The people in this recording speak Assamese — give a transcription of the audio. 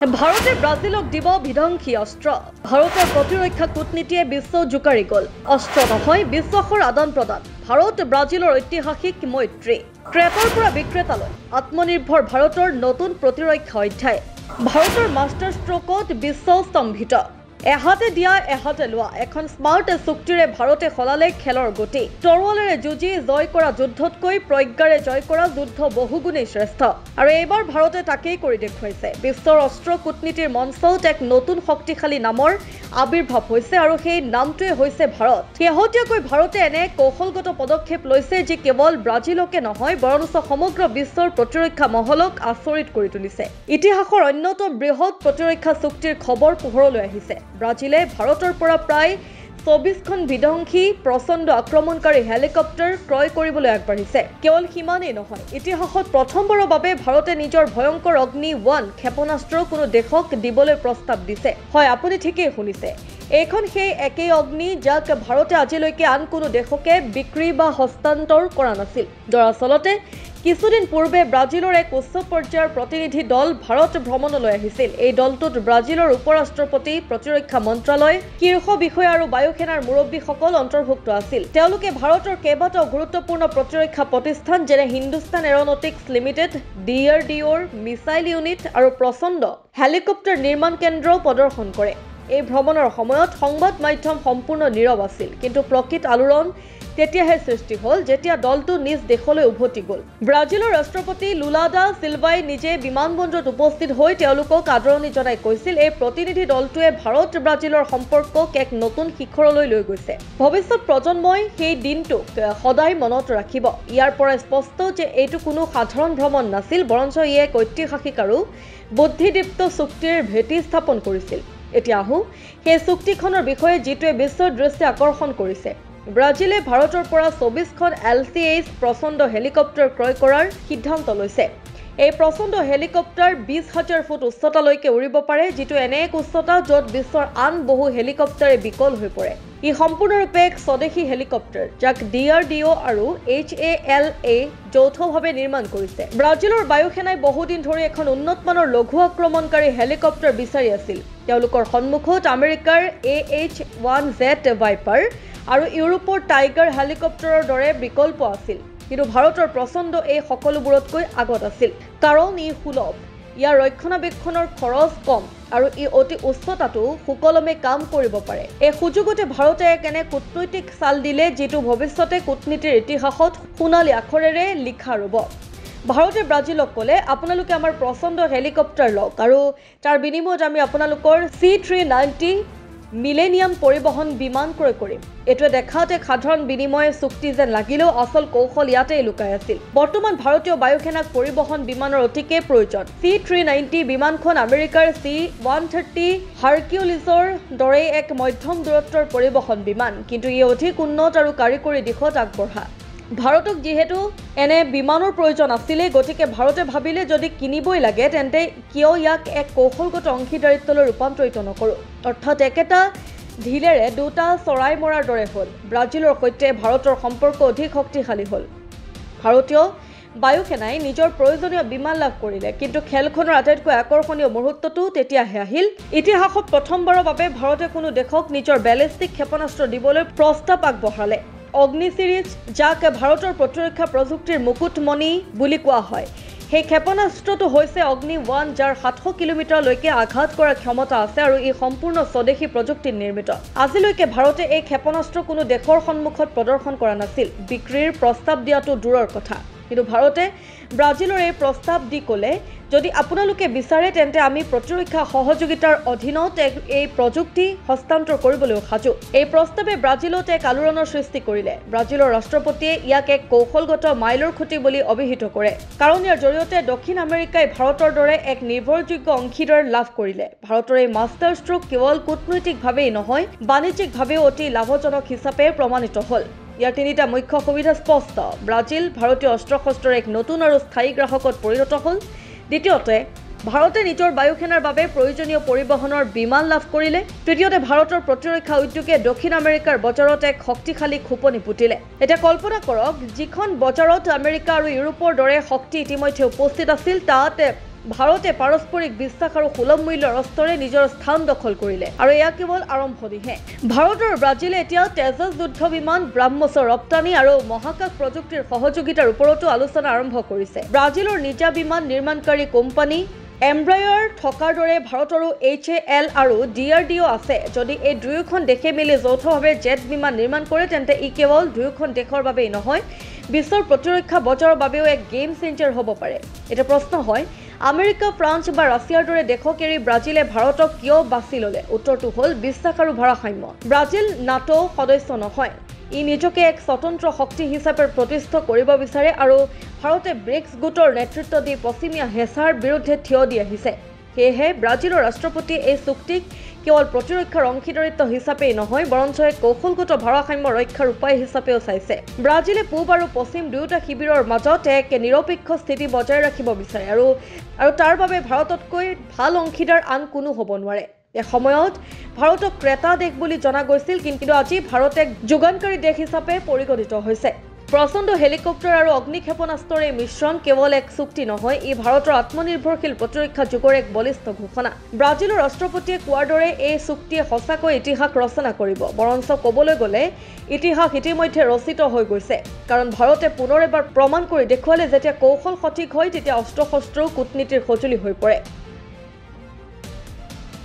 ভাৰতে ব্ৰাজিলক দিব বিধ্বংসী অস্ত্ৰ ভাৰতৰ প্ৰতিৰক্ষা কূটনীতিয়ে বিশ্ব জোকাৰি গল অস্ত্ৰ নহয় বিশ্বাসৰ আদান প্ৰদান ভাৰত ব্ৰাজিলৰ ঐতিহাসিক মৈত্ৰী ক্ৰেতাৰ পৰা বিক্ৰেতালৈ আত্মনিৰ্ভৰ ভাৰতৰ নতুন প্ৰতিৰক্ষা অধ্যায় ভাৰতৰ মাষ্টাৰ ষ্ট্ৰোকত বিশ্ব স্তম্ভিত এহাতে দিয়া এহাতে লোৱা এখন স্মাৰ্ট চুক্তিৰে ভাৰতে খলালে খেলৰ গতি তৰোৱালেৰে যুঁজি জয় কৰা যুদ্ধতকৈ প্ৰজ্ঞাৰে জয় কৰা যুদ্ধ বহুগুণেই শ্ৰেষ্ঠ আৰু এইবাৰ ভাৰতে তাকেই কৰি দেখুৱাইছে বিশ্বৰ অস্ত্ৰ কূটনীতিৰ মঞ্চত এক নতুন শক্তিশালী নামৰ আবিৰ্ভাৱ হৈছে আৰু সেই নামটোৱে হৈছে ভাৰত শেহতীয়াকৈ ভাৰতে এনে কৌশলগত পদক্ষেপ লৈছে যি কেৱল ব্ৰাজিলকে নহয় বৰঞ্চ সমগ্ৰ বিশ্বৰ প্ৰতিৰক্ষা মহলক আচৰিত কৰি তুলিছে ইতিহাসৰ অন্যতম বৃহৎ প্ৰতিৰক্ষা চুক্তিৰ খবৰ পোহৰলৈ আহিছে ব্ৰাজিলে ভাৰতৰ পৰা প্ৰায় ২৪খন বিধ্বংসী প্ৰচণ্ড আক্ৰমণকাৰী হেলিকপ্টাৰ ক্ৰয় কৰিবলৈ আগবাঢ়িছে কেৱল সিমানেই নহয় ইতিহাসত প্ৰথমবাৰৰ বাবে ভাৰতে নিজৰ ভয়ংকৰ অগ্নি-1 ক্ষেপণাস্ত্ৰ কোনো দেশক দিবলৈ প্ৰস্তাৱ দিছে হয় আপুনি ঠিকেই শুনিছে এইখন সেই একেই অগ্নি যাক ভাৰতে আজিলৈকে আন কোনো দেশকে বিক্ৰী বা হস্তান্তৰ কৰা নাছিল দৰাচলতে কিছুদিন পূৰ্বে ব্ৰাজিলৰ এক উচ্চ পৰ্যায়ৰ প্ৰতিনিধি দল ভাৰত ভ্ৰমণলৈ আহিছিল এই দলটোত ব্ৰাজিলৰ উপৰাষ্ট্ৰপতি প্ৰতিৰক্ষা মন্ত্ৰালয় শীৰ্ষ বিষয়া আৰু বায়ুসেনাৰ মুৰব্বীসকল অন্তৰ্ভুক্ত আছিল তেওঁলোকে ভাৰতৰ কেইবাটাও গুৰুত্বপূৰ্ণ প্ৰতিৰক্ষা প্ৰতিষ্ঠান যেনে হিন্দুস্তান এৰোনটিক্স লিমিটেড DRDOৰ মিছাইল ইউনিট আৰু প্ৰচণ্ড হেলিকপ্টাৰ নিৰ্মাণ কেন্দ্ৰ প্ৰদৰ্শন কৰে এই ভ্ৰমণৰ সময়ত সংবাদ মাধ্যম সম্পূৰ্ণ নীৰৱ আছিল কিন্তু প্ৰকৃত আলোড়ন তেতিয়াহে সৃষ্টি হ'ল যেতিয়া দলটো নিজ দেশলৈ উভতি গ'ল ব্ৰাজিলৰ ৰাষ্ট্ৰপতি লুলা দা সিলভাই নিজে বিমানবন্দৰত উপস্থিত হৈ তেওঁলোকক আদৰণি জনাই কৈছিল এই প্ৰতিনিধি দলটোৱে ভাৰত ব্ৰাজিলৰ সম্পৰ্কক এক নতুন শিখৰলৈ লৈ গৈছে ভৱিষ্যত প্ৰজন্মই সেই দিনটোক সদায় মনত ৰাখিব ইয়াৰ পৰা স্পষ্ট যে এইটো কোনো সাধাৰণ ভ্ৰমণ নাছিল বৰঞ্চ ই এক ঐতিহাসিক আৰু বুদ্ধিদীপ্ত চুক্তিৰ ভেটি স্থাপন কৰিছিল এতিয়া আহোঁ সেই চুক্তিখনৰ বিষয়ে যিটোৱে বিশ্বৰ দৃষ্টি আকৰ্ষণ কৰিছে ব্ৰাজিলে ভাৰতৰ পৰা ২৪খন LCH প্ৰচণ্ড হেলিকপ্টাৰ ক্ৰয় কৰাৰ সিদ্ধান্ত লৈছে এই প্ৰচণ্ড হেলিকপ্টাৰ ২০,০০০ ফুট উচ্চতালৈকে উৰিব পাৰে যিটো এনে এক উচ্চতা য'ত বিশ্বৰ আন বহু হেলিকপ্টাৰে বিকল হৈ পৰে ই সম্পূৰ্ণৰূপে এক স্বদেশী হেলিকপ্টাৰ যাক DRDO আৰু HALA যৌথভাৱে নিৰ্মাণ কৰিছে ব্ৰাজিলৰ বায়ুসেনাই বহুদিন ধৰি এখন উন্নতমানৰ লঘু আক্ৰমণকাৰী হেলিকপ্টাৰ বিচাৰি আছিল তেওঁলোকৰ সন্মুখত আমেৰিকাৰ AH-1Z ভাইপাৰ আৰু ইউৰোপৰ টাইগাৰ হেলিকপ্টাৰৰ দৰে বিকল্প আছিল কিন্তু ভাৰতৰ প্ৰচণ্ড এই সকলোবোৰতকৈ আগত আছিল কাৰণ ই সুলভ ইয়াৰ ৰক্ষণাবেক্ষণৰ খৰচ কম আৰু ই অতি উচ্চতাটো সুকলমে কাম কৰিব পাৰে এই সুযোগতে ভাৰতে এক এনে কূটনৈতিক চাল দিলে যিটো ভৱিষ্যতে কূটনীতিৰ ইতিহাসত সোণালী আখৰেৰে লিখা ৰ'ব ভাৰতে ব্ৰাজিলক ক'লে আপোনালোকে আমাৰ প্ৰচণ্ড হেলিকপ্টাৰ লওক আৰু তাৰ বিনিময়ত আমি আপোনালোকৰ C-390 মিলেনিয়াম পৰিবহণ বিমান ক্ৰয় কৰিম এইটোৱে দেখাত এক সাধাৰণ বিনিময় চুক্তি যেন লাগিলেও আচল কৌশল ইয়াতেই লুকাই আছিল বৰ্তমান ভাৰতীয় বায়ুসেনাক পৰিবহণ বিমানৰ অতিকে প্ৰয়োজন C-390 বিমানখন আমেৰিকাৰ C-130 হাৰকিউলিছৰ দৰে এক মধ্যম দূৰত্বৰ পৰিবহণ বিমান কিন্তু ই অধিক উন্নত আৰু কাৰিকৰী দিশত আগবঢ়া ভাৰতক যিহেতু এনে বিমানৰ প্ৰয়োজন আছিলে গতিকে ভাৰতে ভাবিলে যদি কিনিবই লাগে তেন্তে কিয় ইয়াক এক কৌশলগত অংশীদাৰিত্বলৈ ৰূপান্তৰিত নকৰোঁ অৰ্থাৎ একেটা ঢিলেৰে দুটা চৰাই মৰাৰ দৰে হ'ল ব্ৰাজিলৰ সৈতে ভাৰতৰ সম্পৰ্ক অধিক শক্তিশালী হ'ল ভাৰতীয় বায়ুসেনাই নিজৰ প্ৰয়োজনীয় বিমান লাভ কৰিলে কিন্তু খেলখনৰ আটাইতকৈ আকৰ্ষণীয় মুহূৰ্তটো তেতিয়াহে আহিল ইতিহাসত প্ৰথমবাৰৰ বাবে ভাৰতে কোনো দেশক নিজৰ বেলিষ্টিক ক্ষেপণাস্ত্ৰ দিবলৈ প্ৰস্তাৱ আগবঢ়ালে অগ্নি সিৰিজ যাক ভাৰতৰ প্ৰতিৰক্ষা প্ৰযুক্তিৰ মুকুটমণি বুলি কোৱা হয় সেই ক্ষেপণাস্ত্ৰটো হৈছে অগ্নি-1 যাৰ ৭০০ কিলোমিটাৰলৈকে আঘাত কৰাৰ ক্ষমতা আছে আৰু ই সম্পূৰ্ণ স্বদেশী প্ৰযুক্তিত নিৰ্মিত আজিলৈকে ভাৰতে এই ক্ষেপণাস্ত্ৰ কোনো দেশৰ সন্মুখত প্ৰদৰ্শন কৰা নাছিল বিক্ৰীৰ প্ৰস্তাৱ দিয়াটো দূৰৰ কথা কিন্তু ভাৰতে ব্ৰাজিলৰ এই প্ৰস্তাৱ দি ক'লে যদি আপোনালোকে বিচাৰে তেন্তে আমি প্ৰতিৰক্ষা সহযোগিতাৰ অধীনত এই প্ৰযুক্তি হস্তান্তৰ কৰিবলৈ সাজু এই প্ৰস্তাৱে ব্ৰাজিলত এক আলোড়নৰ সৃষ্টি কৰিলে ব্ৰাজিলৰ ৰাষ্ট্ৰপতিয়ে ইয়াক এক কৌশলগত মাইলৰ খুঁটি বুলি অভিহিত কৰে কাৰণ ইয়াৰ জৰিয়তে দক্ষিণ আমেৰিকাই ভাৰতৰ দৰে এক নিৰ্ভৰযোগ্য অংশীদাৰ লাভ কৰিলে ভাৰতৰ এই মাষ্টাৰ ষ্ট্ৰোক কেৱল কূটনৈতিকভাৱেই নহয় বাণিজ্যিকভাৱেও অতি লাভজনক হিচাপে প্ৰমাণিত হ'ল ইয়াৰ তিনিটা মুখ্য সুবিধা স্পষ্ট ব্ৰাজিল ভাৰতীয় অস্ত্ৰ-শস্ত্ৰৰ এক নতুন আৰু স্থায়ী গ্ৰাহকত পৰিণত হ'ল দ্বিতীয়তে ভাৰতে নিজৰ বায়ুসেনাৰ বাবে প্ৰয়োজনীয় পৰিবহণৰ বিমান লাভ কৰিলে তৃতীয়তে ভাৰতৰ প্ৰতিৰক্ষা উদ্যোগে দক্ষিণ আমেৰিকাৰ বজাৰত এক শক্তিশালী খোপনি পুতিলে এটা কল্পনা কৰক যিখন বজাৰত আমেৰিকা আৰু ইউৰোপৰ দৰে শক্তি ইতিমধ্যে উপস্থিত আছিল তাত ভাৰতে পাৰস্পৰিক বিশ্বাস আৰু সুলভ মূল্যৰ অস্ত্ৰৰে নিজৰ স্থান দখল কৰিলে আৰু এয়া কেৱল আৰম্ভণিহে। ভাৰত আৰু ব্ৰাজিলে এতিয়া তেজস যুদ্ধ বিমান, ব্ৰাহ্মছৰ ৰপ্তানি আৰু মহাকাশ প্ৰযুক্তিৰ সহযোগিতাৰ ওপৰতো আলোচনা আৰম্ভ কৰিছে। ব্ৰাজিলৰ নিজা বিমান নিৰ্মাণকাৰী কোম্পানী এম্ব্ৰায়াৰ থকাৰ দৰে ভাৰতৰো HAL আৰু DRDO আছে। যদি এই দুয়োখন দেশে মিলি যৌথভাৱে জেট বিমান নিৰ্মাণ কৰে তেন্তে ই কেৱল দুয়োখন দেশৰ বাবেই নহয়, বিশ্বৰ প্ৰতিৰক্ষা বজাৰৰ বাবেও এক গেম চেঞ্জাৰ হ'ব পাৰে। এটা প্ৰশ্ন হয়, আমেৰিকা, ফ্ৰান্স বা ৰাছিয়াৰ দৰে দেশক এৰি ব্ৰাজিলে ভাৰতক কিয় বাছি ল'লে? উত্তৰটো হ'ল বিশ্বাস আৰু ভাৰসাম্য। ব্ৰাজিল নাটো সদস্য নহয়, ই নিজকে এক স্বতন্ত্ৰ শক্তি হিচাপে প্ৰতিষ্ঠা কৰিব বিচাৰে আৰু ভাৰতে ব্ৰিক্স গোটৰ নেতৃত্ব দি পশ্চিমীয়া হেঁচাৰ বিৰুদ্ধে থিয় দি আহিছে। সেয়েহে ব্ৰাজিলৰ ৰাষ্ট্ৰপতিয়ে এই চুক্তিক কেৱল প্ৰতিৰক্ষাৰ অংশীদাৰিত্ব হিচাপেই নহয়, বৰঞ্চ এক কৌশলগত ভাৰসাম্য ৰক্ষাৰ উপায় হিচাপেও চাইছে। ব্ৰাজিলে পূব আৰু পশ্চিম দুয়োটা শিবিৰৰ মাজত এক নিৰপেক্ষ স্থিতি বজাই ৰাখিব বিচাৰে আৰু তাৰ বাবে ভাৰততকৈ ভাল অংশীদাৰ আন কোনো হ'ব নোৱাৰে। এসময়ত ভাৰতক ক্ৰেতা দেশ বুলি জনা গৈছিল, কিন্তু আজি ভাৰত এক যোগানকাৰী দেশ হিচাপে পৰিগণিত হৈছে। প্ৰচণ্ড হেলিকপ্টাৰ আৰু অগ্নি ক্ষেপণাস্ত্ৰৰ এই মিশ্ৰণ কেৱল এক চুক্তি নহয়, ই ভাৰতৰ আত্মনিৰ্ভৰশীল প্ৰতিৰক্ষা যুগৰ এক বলিষ্ঠ ঘোষণা। ব্ৰাজিলৰ ৰাষ্ট্ৰপতিয়ে কোৱাৰ দৰে এই চুক্তিয়ে সঁচাকৈ ইতিহাস ৰচনা কৰিব। বৰঞ্চ ক'বলৈ গ'লে ইতিহাস ইতিমধ্যে ৰচিত হৈ গৈছে, কাৰণ ভাৰতে পুনৰ এবাৰ প্ৰমাণ কৰি দেখুৱালে যেতিয়া কৌশল সঠিক হয় তেতিয়া অস্ত্ৰ শস্ত্ৰও কূটনীতিৰ সঁজুলি হৈ পৰে।